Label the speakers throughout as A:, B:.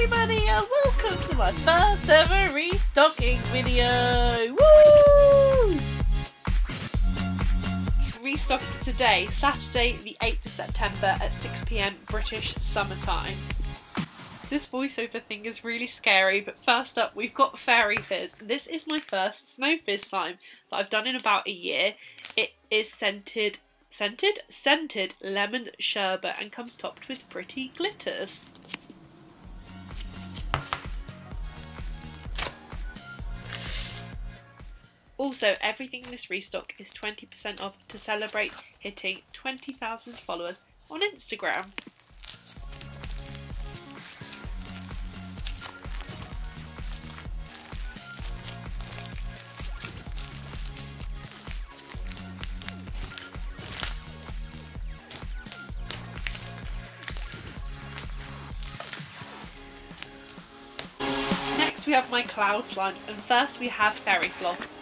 A: everybody, and welcome to my first ever restocking video. Woo! Restocking today, Saturday the 8th of September at 6 PM British summertime. This voiceover thing is really scary, but first up we've got Fairy Fizz. This is my first Snow Fizz slime that I've done in about a year. It is scented lemon sherbet and comes topped with pretty glitters. Also, everything in this restock is 20% off to celebrate hitting 20,000 followers on Instagram. Next we have my cloud slimes, and first we have Fairy Floss.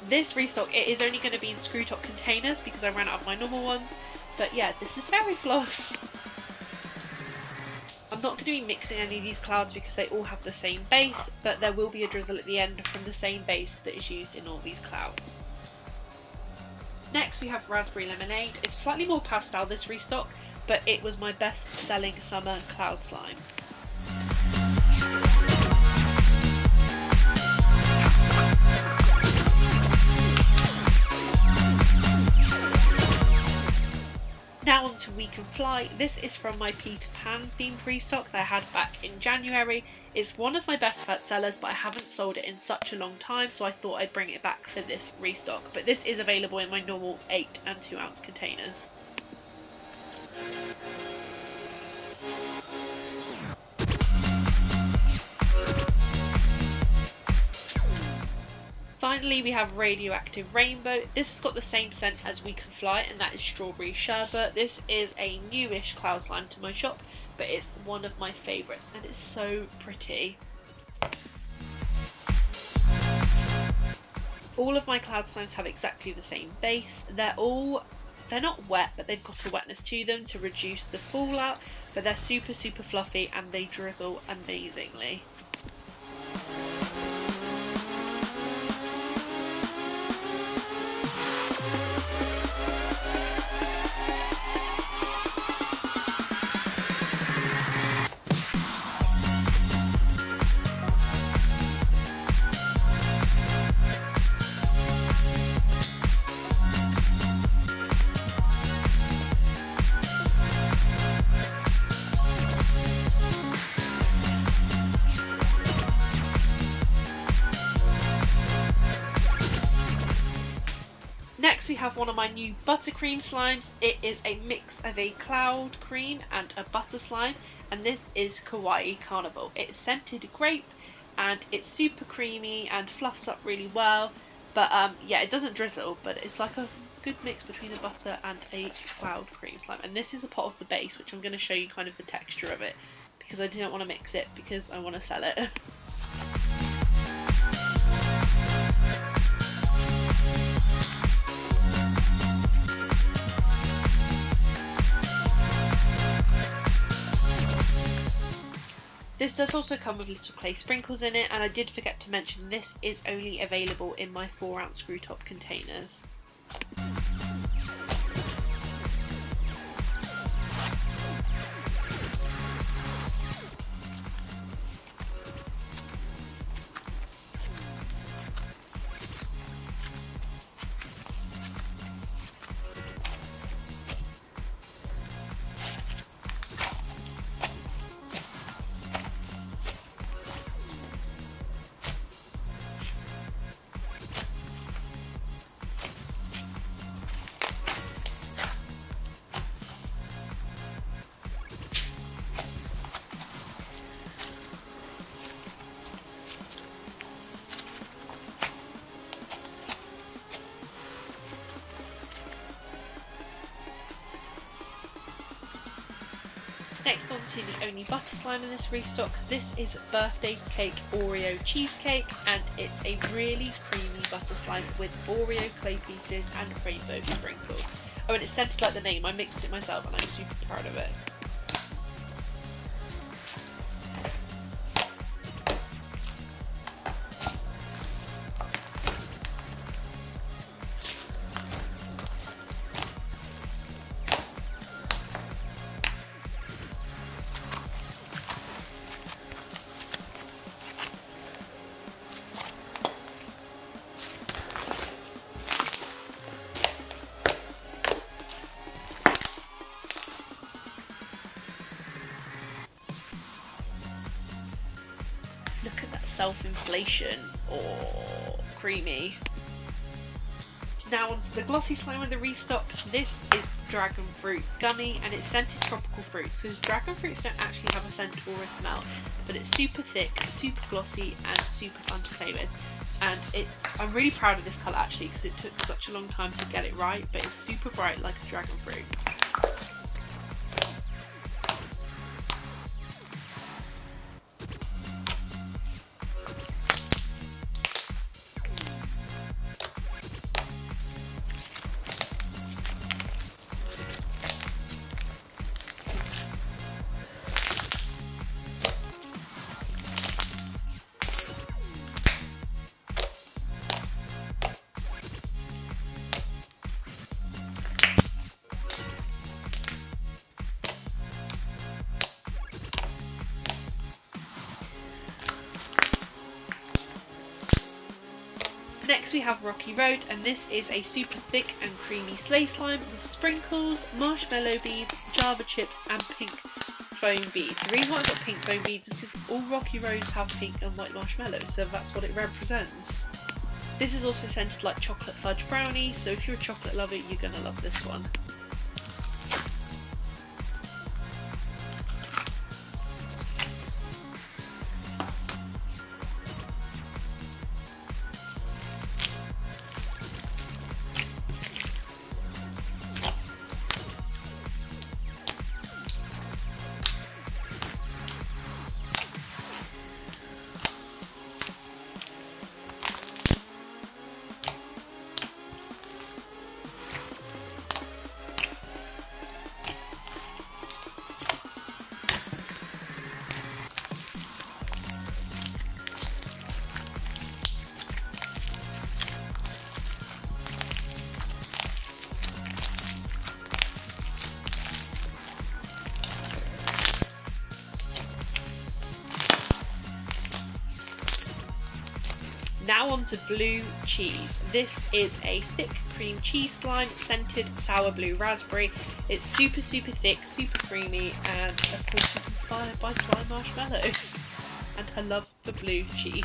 A: This restock, it is only going to be in screw top containers because I ran out of my normal ones, but yeah, this is Fairy Floss. I'm not going to be mixing any of these clouds because they all have the same base, but there will be a drizzle at the end from the same base that is used in all these clouds. Next we have Raspberry Lemonade. It's slightly more pastel, this restock, but it was my best selling summer cloud slime. Now on to We Can Fly. This is from my Peter Pan themed restock that I had back in January. It's one of my best sellers, but I haven't sold it in such a long time, so I thought I'd bring it back for this restock. But this is available in my normal 8 and 2 ounce containers. Finally, we have Radioactive Rainbow. This has got the same scent as We Can Fly, and that is Strawberry Sherbet. This is a newish cloud slime to my shop, but it's one of my favourites, and it's so pretty. All of my cloud slimes have exactly the same base. They're not wet, but they've got a wetness to them to reduce the fallout, but they're super fluffy and they drizzle amazingly. Next we have one of my new buttercream slimes. It is a mix of a cloud cream and a butter slime, and this is Kawaii Carnival. It's scented grape and it's super creamy and fluffs up really well, but yeah, it doesn't drizzle, but it's like a good mix between a butter and a cloud cream slime. And this is a pot of the base, which I'm going to show you kind of the texture of it because I didn't want to mix it because I want to sell it. This does also come with little clay sprinkles in it, and I did forget to mention this is only available in my 4 ounce screw top containers. Next on to the only butter slime in this restock. This is Birthday Cake Oreo Cheesecake, and it's a really creamy butter slime with Oreo clay pieces and rainbow sprinkles. Oh, and it's scented like the name. I mixed it myself and I'm super proud of it. Look at that self-inflation. Oh, creamy. Now onto the glossy slime with the Restock. This is dragon fruit gummy and it's scented tropical fruits, because dragon fruits don't actually have a scent or a smell, but it's super thick, super glossy and super fun to play with. And I'm really proud of this colour actually, because it took such a long time to get it right, but it's super bright like a dragon fruit. Next we have Rocky Road, and this is a super thick and creamy sleigh slime with sprinkles, marshmallow beads, Java chips and pink foam beads. The reason why I've got pink foam beads is because all Rocky Roads have pink and white marshmallows, so that's what it represents. This is also scented like chocolate fudge brownie, so if you're a chocolate lover you're going to love this one. Now on to blue cheese. This is a thick cream cheese slime, scented sour blue raspberry. It's super thick, super creamy, and of course it's inspired by slime marshmallows. And her love for blue cheese.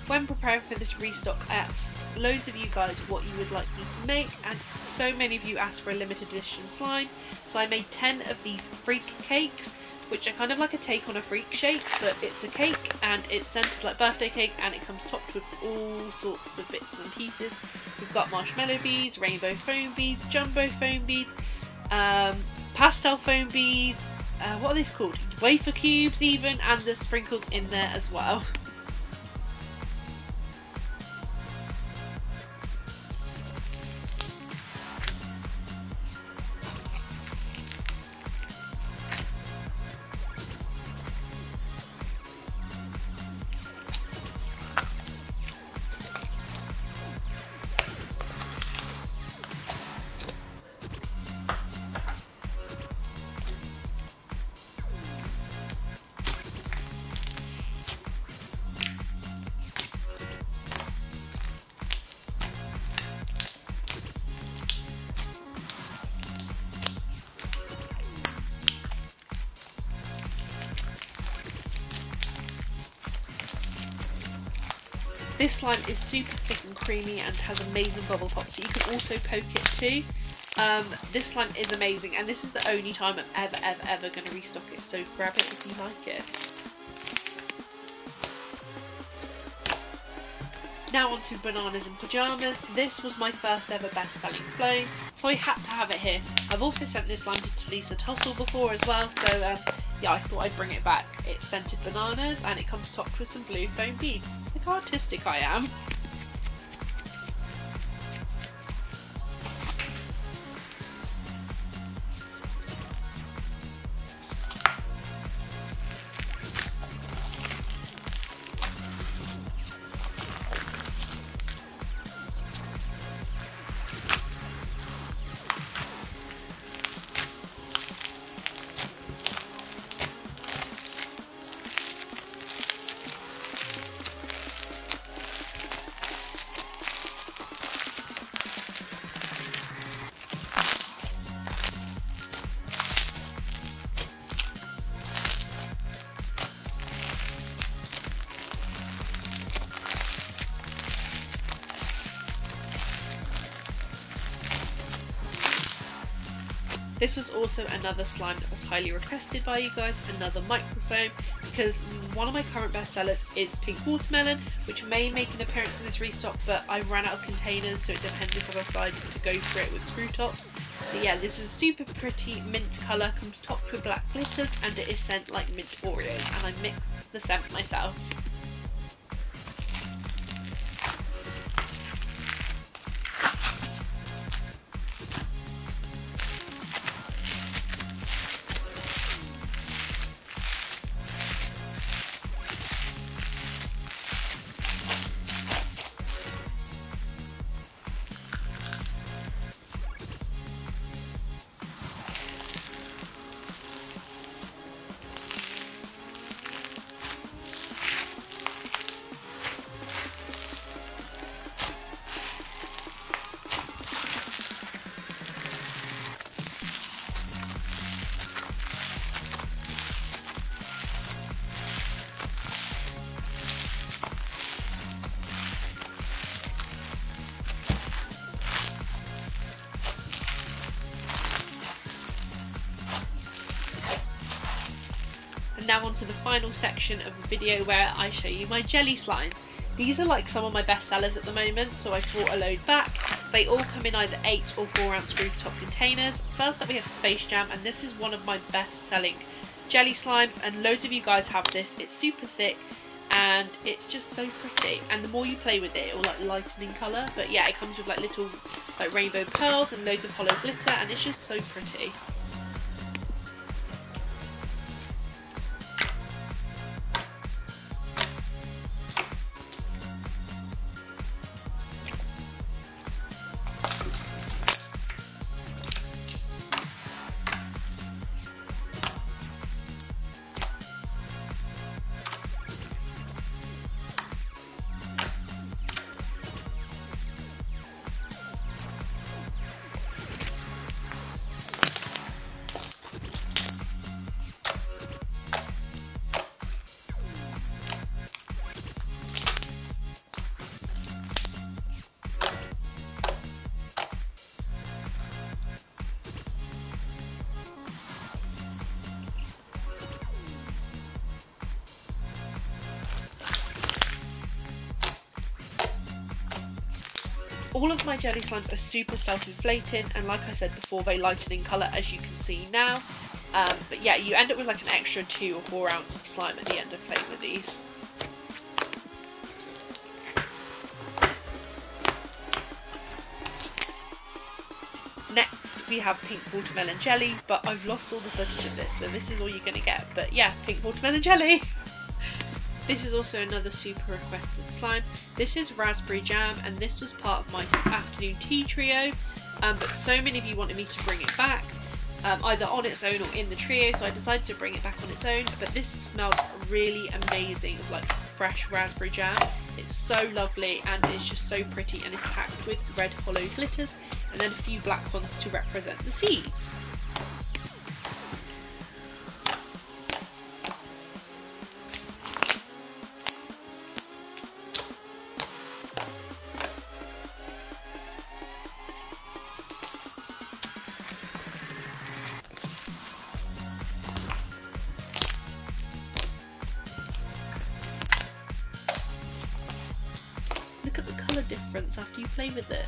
A: When preparing for this restock, I asked loads of you guys what you would like me to make, and so many of you asked for a limited edition slime, so I made 10 of these freak cakes, which are kind of like a take on a freak shake, but it's a cake and it's scented like birthday cake, and it comes topped with all sorts of bits and pieces. We've got marshmallow beads, rainbow foam beads, jumbo foam beads, pastel foam beads, what are these called? Wafer cubes even, and the sprinkles in there as well. This slime is super thick and creamy and has amazing bubble pop, so you can also poke it too. This slime is amazing, and this is the only time I'm ever going to restock it, so grab it if you like it. Now on to Bananas in Pyjamas. This was my first ever best-selling clone, so I had to have it here. I've also sent this slime to Talisa Tussle before as well, so yeah, I thought I'd bring it back. It's scented bananas and it comes topped with some blue foam beads. Look how artistic I am. This was also another slime that was highly requested by you guys, another microfoam, because one of my current bestsellers is Pink Watermelon, which may make an appearance in this restock, but I ran out of containers, so it depends if I decide to go for it with screw tops. But yeah, this is a super pretty mint colour, comes topped with black glitters, and it is scent like mint Oreos, and I mixed the scent myself. And now on to the final section of the video where I show you my jelly slimes. These are like some of my best sellers at the moment, so I brought a load back. They all come in either 8 or 4 ounce screw top containers. First up we have Space Jam, and this is one of my best selling jelly slimes, and loads of you guys have this. It's super thick and it's just so pretty, and the more you play with it, it will like lighten in colour. But yeah, it comes with like little like rainbow pearls and loads of hollow glitter, and it's just so pretty. All of my jelly slimes are super self-inflating, and like I said before, they lighten in colour as you can see now. But yeah, you end up with like an extra 2 or 4 ounces of slime at the end of playing with these. Next we have Pink Watermelon Jelly, but I've lost all the footage of this, so this is all you're going to get. But yeah, Pink Watermelon Jelly! This is also another super requested slime. This is Raspberry Jam, and this was part of my afternoon tea trio, but so many of you wanted me to bring it back, either on its own or in the trio, so I decided to bring it back on its own. But this smells really amazing of like fresh raspberry jam. It's so lovely and it's just so pretty, and it's packed with red hollow glitters and then a few black ones to represent the seeds. after you play with it.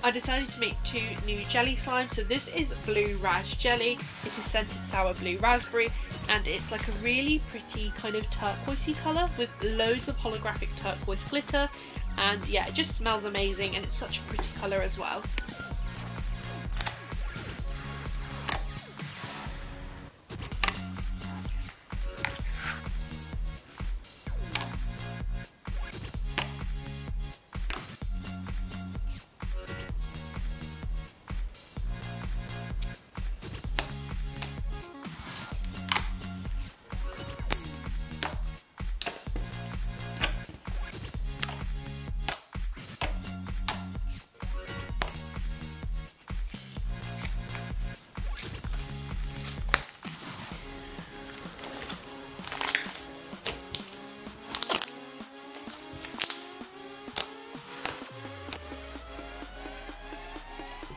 A: I decided to make 2 new jelly slimes. So this is blue ras jelly. It is scented sour blue raspberry, and it's like a really pretty kind of turquoisey colour with loads of holographic turquoise glitter, and yeah, it just smells amazing and it's such a pretty colour as well.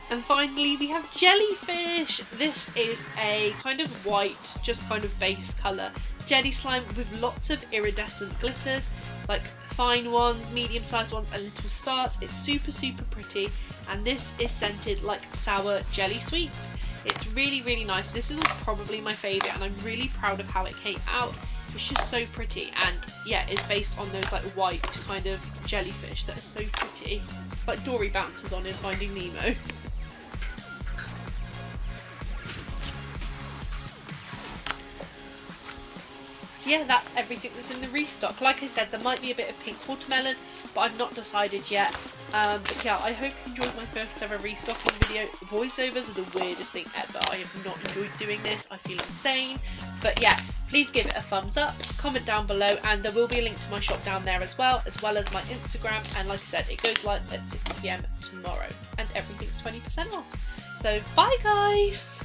A: And finally we have jellyfish. This is a kind of white, just kind of base colour jelly slime with lots of iridescent glitters, like fine ones, medium sized ones and little stars. It's super pretty, and this is scented like sour jelly sweets. It's really nice. This is probably my favourite and I'm really proud of how it came out. It's just so pretty, and yeah, it's based on those like white kind of jellyfish that are so pretty. Like Dory bounces on in Finding Nemo. Yeah, that's everything that's in the restock. Like I said, there might be a bit of pink watermelon, but I've not decided yet. But yeah, I hope you enjoyed my first ever restocking video. Voiceovers are the weirdest thing ever. I have not enjoyed doing this. I feel insane. But yeah, please give it a thumbs up, comment down below, and there will be a link to my shop down there as well as my Instagram. And like I said, it goes live at 6 PM tomorrow, and everything's 20% off. So bye guys!